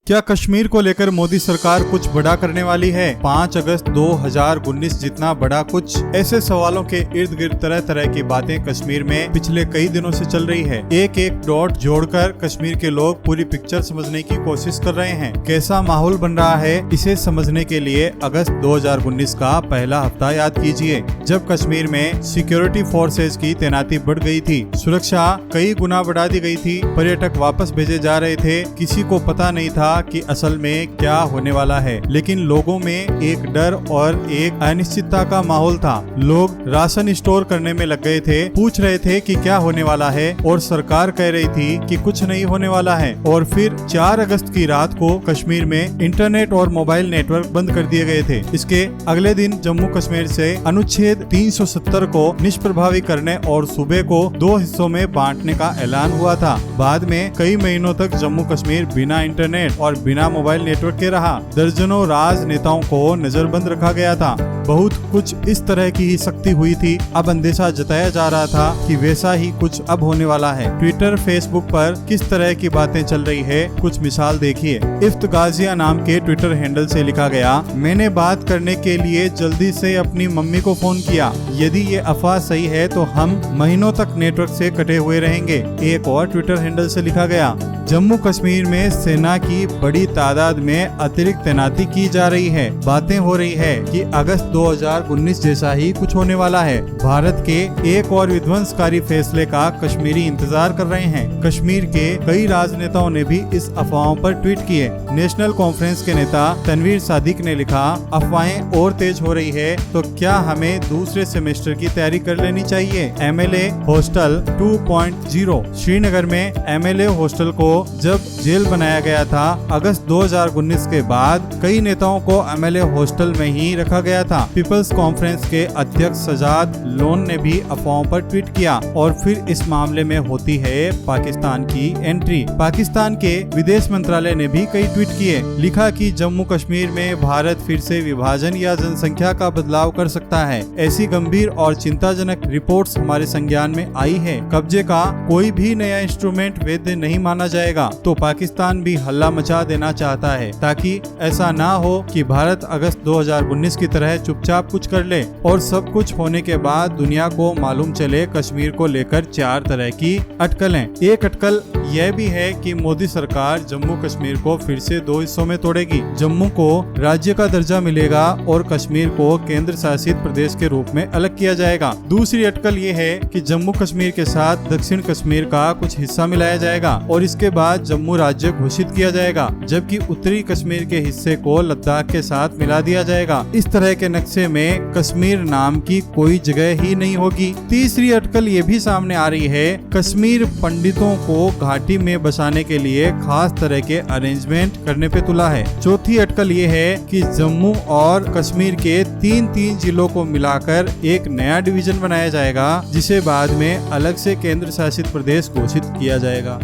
क्या कश्मीर को लेकर मोदी सरकार कुछ बड़ा करने वाली है? 5 अगस्त 2019 जितना बड़ा कुछ? ऐसे सवालों के इर्द गिर्द तरह तरह की बातें कश्मीर में पिछले कई दिनों से चल रही है। एक एक डॉट जोड़कर कश्मीर के लोग पूरी पिक्चर समझने की कोशिश कर रहे हैं। कैसा माहौल बन रहा है, इसे समझने के लिए अगस्त 2019 का पहला हफ्ता याद कीजिए, जब कश्मीर में सिक्योरिटी फोर्सेज की तैनाती बढ़ गई थी। सुरक्षा कई गुना बढ़ा दी गई थी। पर्यटक वापस भेजे जा रहे थे। किसी को पता नहीं था कि असल में क्या होने वाला है, लेकिन लोगों में एक डर और एक अनिश्चितता का माहौल था। लोग राशन स्टोर करने में लग गए थे, पूछ रहे थे कि क्या होने वाला है, और सरकार कह रही थी कि कुछ नहीं होने वाला है। और फिर 4 अगस्त की रात को कश्मीर में इंटरनेट और मोबाइल नेटवर्क बंद कर दिए गए थे। इसके अगले दिन जम्मू कश्मीर से अनुच्छेद 370 को निष्प्रभावी करने और सूबे को 2 हिस्सों में बांटने का ऐलान हुआ था। बाद में कई महीनों तक जम्मू कश्मीर बिना इंटरनेट और बिना मोबाइल नेटवर्क के रहा। दर्जनों राजनेताओं को नजरबंद रखा गया था। बहुत कुछ इस तरह की ही सख्ती हुई थी। अब अंदेशा जताया जा रहा था कि वैसा ही कुछ अब होने वाला है। ट्विटर, फेसबुक पर किस तरह की बातें चल रही है, कुछ मिसाल देखिए। इफ्त गाजिया नाम के ट्विटर हैंडल से लिखा गया, मैंने बात करने के लिए जल्दी से अपनी मम्मी को फोन किया। यदि ये अफवाह सही है तो हम महीनों तक नेटवर्क से कटे हुए रहेंगे। एक और ट्विटर हैंडल से लिखा गया, जम्मू कश्मीर में सेना की बड़ी तादाद में अतिरिक्त तैनाती की जा रही है। बातें हो रही है कि अगस्त 2019 जैसा ही कुछ होने वाला है। भारत के एक और विध्वंसकारी फैसले का कश्मीरी इंतजार कर रहे हैं। कश्मीर के कई राजनेताओं ने भी इस अफवाहों पर ट्वीट किए। नेशनल कॉन्फ्रेंस के नेता तनवीर सादिक ने लिखा, अफवाहें और तेज हो रही है तो क्या हमें दूसरे सेमेस्टर की तैयारी कर लेनी चाहिए। MLA हॉस्टल 2.0 श्रीनगर में MLA हॉस्टल को जब जेल बनाया गया था, अगस्त 2019 के बाद कई नेताओं को MLA हॉस्टल में ही रखा गया था। पीपल्स कॉन्फ्रेंस के अध्यक्ष सजाद लोन ने भी अफवाहों पर ट्वीट किया। और फिर इस मामले में होती है पाकिस्तान की एंट्री। पाकिस्तान के विदेश मंत्रालय ने भी कई ट्वीट किए, लिखा कि जम्मू कश्मीर में भारत फिर से विभाजन या जनसंख्या का बदलाव कर सकता है। ऐसी गंभीर और चिंताजनक रिपोर्ट्स हमारे संज्ञान में आई है। कब्जे का कोई भी नया इंस्ट्रूमेंट वैध नहीं माना जाएगा। तो पाकिस्तान भी हल्ला मचा देना चाहता है, ताकि ऐसा ना हो कि भारत अगस्त 2019 की तरह चुपचाप कुछ कर ले और सब कुछ होने के बाद दुनिया को मालूम चले कश्मीर को लेकर 4 तरह की अटकलें। एक अटकल यह भी है कि मोदी सरकार जम्मू कश्मीर को फिर से 2 हिस्सों में तोड़ेगी। जम्मू को राज्य का दर्जा मिलेगा और कश्मीर को केंद्र शासित प्रदेश के रूप में अलग किया जाएगा। दूसरी अटकल ये है कि जम्मू कश्मीर के साथ दक्षिण कश्मीर का कुछ हिस्सा मिलाया जाएगा और इसके बाद जम्मू राज्य घोषित किया जाएगा, जबकि उत्तरी कश्मीर के हिस्से को लद्दाख के साथ मिला दिया जाएगा। इस तरह के नक्शे में कश्मीर नाम की कोई जगह ही नहीं होगी। तीसरी अटकल ये भी सामने आ रही है, कश्मीर पंडितों को घाटी में बसाने के लिए खास तरह के अरेंजमेंट करने पे तुला है। चौथी अटकल ये है कि जम्मू और कश्मीर के 3 जिलों को मिलाकर एक नया डिवीजन बनाया जाएगा, जिसे बाद में अलग से केंद्र शासित प्रदेश घोषित किया जाएगा।